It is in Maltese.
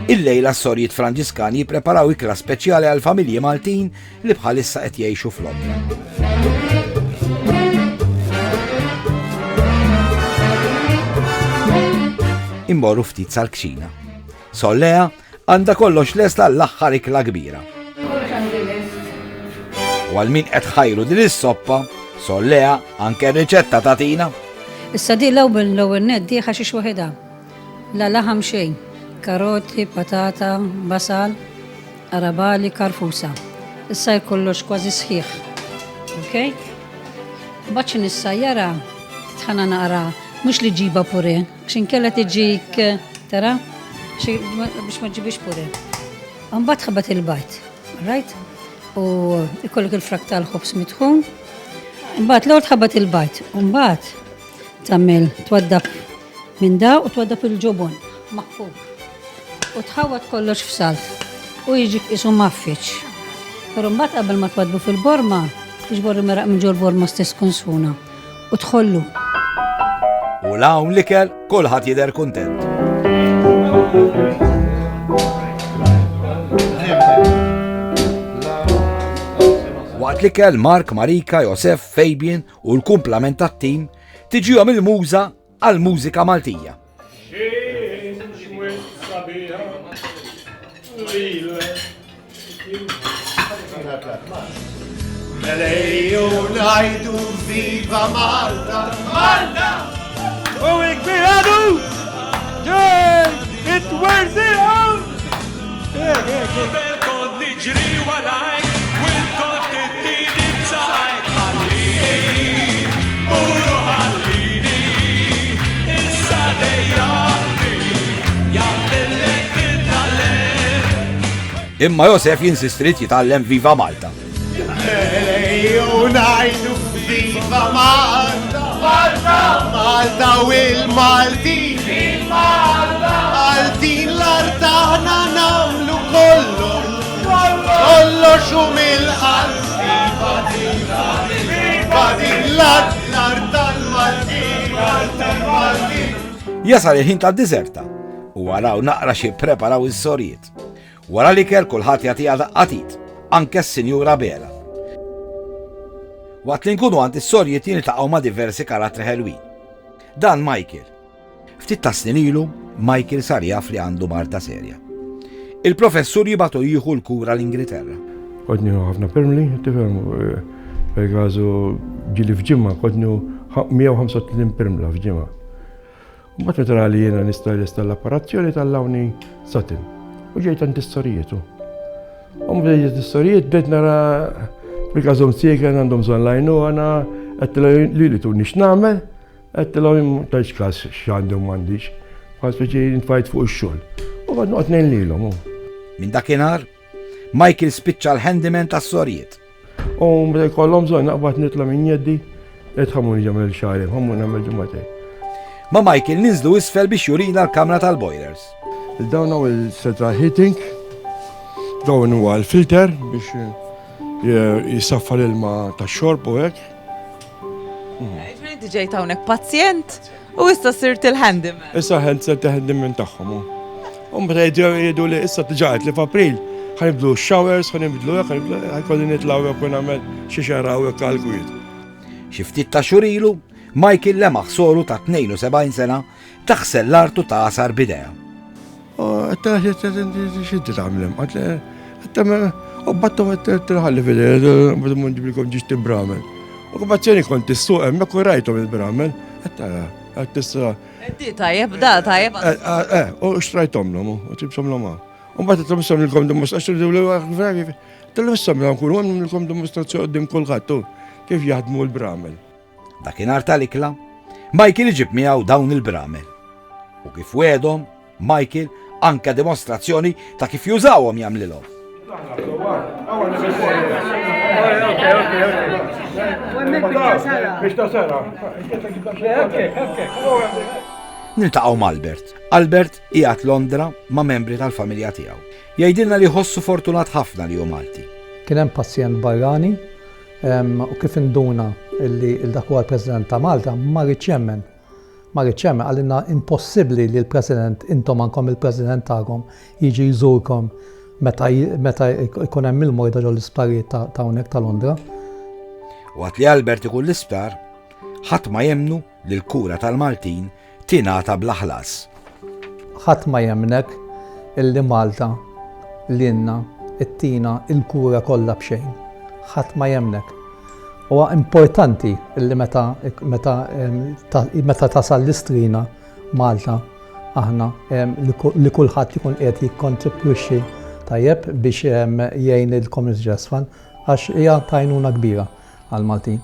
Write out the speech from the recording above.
Il-lejla s-sorjiet Franġiskani jippreparaw ikla speċjali għal familji Maltin li bħalissa qed jgħixu f'Londra. Immorru ftit sal-kxina. Sollea għandha kollox lesta l-aħħar ikla kbira. U għal min qed ħajru din is-soppa, Sollea anke riċetta tatina. Issa di l-ewwel neddi ħaxix waħedha. La laħam xejn. Karoti, patata, basal, arabali, karfusa. Issa jkollox kważi sħiħ. Okay? Baċċin is-sajjara tħana naqra mhux li ġiba pure, x'inkella tiġik tara biex ma ġibix pure. Mbagħad ħabat il-bajt, right? U ikollok il-frak tal-ħobs midħun. Mbagħad l-ewwel tħabbat il-bajt, u mbagħad tagħmel twaddab minn da u twaddab il-ġobon maħfub. U tħawat kollox f'salt u jiġik isu maffiċ. Però mbagħad qabel ma twadbu fil-borma, tiġbor il-meraq minn ġol borma stess konsuna u tħollu. U l-hawn l-ikel kulħadd jidher kuntent. Waqt l-ikel Mark, Marika, Josef, Fabian u l-kumplament tat-tim tiġihom il-muża għall-mużika Maltija. Melejju ngħidu viva Malta! Malta! U l-kbiradu! Ġej! It-werżiħom! Kod niġri warajk, u l-kod tittidi b'sajk. Ħallini, uru ħallini, issa dejjaqni, jaqlillek it-tallem. Imma Josef jinsistrit jitgħallem Viva Malta. Melejju ngħidu viva Malta! Malta! Malta u l-Maltin! Malta! Maltin l-artana namlu kollox u mill-qalb. Viva din l-art tal-Maltin! Jasal il-ħin tad-diżerta u waraw naqra xi preparaw is-sorjiet. Wara l-ikel kulħadd jagħtiha daqqatit, anke s-Sinjura Bela. Waqt li nkunu għand is-sorjiet jiltaqgħu ma' diversi karattri ħelwin. Dan Michael. Ftit ta' snin ilu, Michael sar jaf li għandu marta serja. Il-professur jibatu jieħu l-kura l-Ingilterra. Kodni ħafna permli, tifhem, per każu ġili f'ġimma, kodni 135 permla f'ġimma. Mbagħad meta li jiena nista' l-apparazzjoni tal-lawni satin. U ġejt għand is-sorijiet. U mbagħad is-sorijiet bdejt nara bil-każhom sieken għandhom bżonn lajnu għana qed li tu nix nagħmel, qed tajx każ x'għandhom m'għandix. Bħal speċi nitfajt fuq ix-xogħol. U bad noqgħod ngħin lilhom. Minn dakinhar, Michael spiċċa l-handyman tas-sorjiet. U mbagħad jkollhom bżonn naqbad nitla' minn jeddi, qed ħammuni ġamel xahrin, ħammuni nagħmel ġimgħatej. Ma Michael ninżlu isfel biex jurina l-kamra tal-boilers. Dawn hawn il-central heating, dawn huwa l-filter biex jisaffa l-ilma tax-xorb u hekk. Inti ġejt hawnhekk pazjent u issa sirt il-handyman. Issa sirt il-handyman tagħhom. U mbagħad jgħidu li issa tiġaqet li f'April ħanibdlu showers, ħanibdlu ħajkolli nitlgħu jekk nagħmel xi xaraw hekk għall-kwiet. Xi ftit ta' xhur ilu, Michael lemaħ soru ta' 72 sena taħsel l-artu ta' asar bidea. Għatta xinti tagħmlem, u battom t-ħalli fidel, battom nġiblikom ġiġ t-bramel. U kubazzjoni kont t-suq emmek u rajtom il-bramel, għatta Di tajjeb, da tajjeb. U xtrajtom l-om, u tibsom l-om. U battom t-missom l-kom demonstrazzjoni, t-missom l-kom demonstrazzjoni għoddim kullħattu, kif jaħdmu l-bramel. Dakinhar tal-ikla, Michael iġib miegħu dawn il-bramel. U kif wedhom, Michael anke dimostrazzjoni ta' kif jużawhom jagħmlilhom. Niltaqgħu mal-Albert. Albert qiegħed Londra ma' membri tal-familja tiegħu. Jgħidilna li jħossu fortunat ħafna li hu Malti. Kien hemm pazjent barrani u kif induna illi dak huwa l-President ta' Malta ma rridx jemmen ma rridx għalina impossibbli li l-President, intom għandkom il-President tagħkom jiġi jżurkom meta jkun hemm il-morda ġol l-isptarijiet ta' hawnhekk ta' Londra. Waqt li Albert ikun l-isptar, ħadd ma jemnu li l-kura tal-Maltin tingħata bl-ħlas. Ħadd ma jemnek illi Malta lilna ittina il-kura kollha b'xejn. Ħadd ma jemnek. Huwa importanti illi meta tasal l-istrina Malta aħna li kulħadd ikun qed jikkontribwixxi tajjeb biex jgħin il-Community Trust Fund għax hija tajnuna kbira għal Maltin.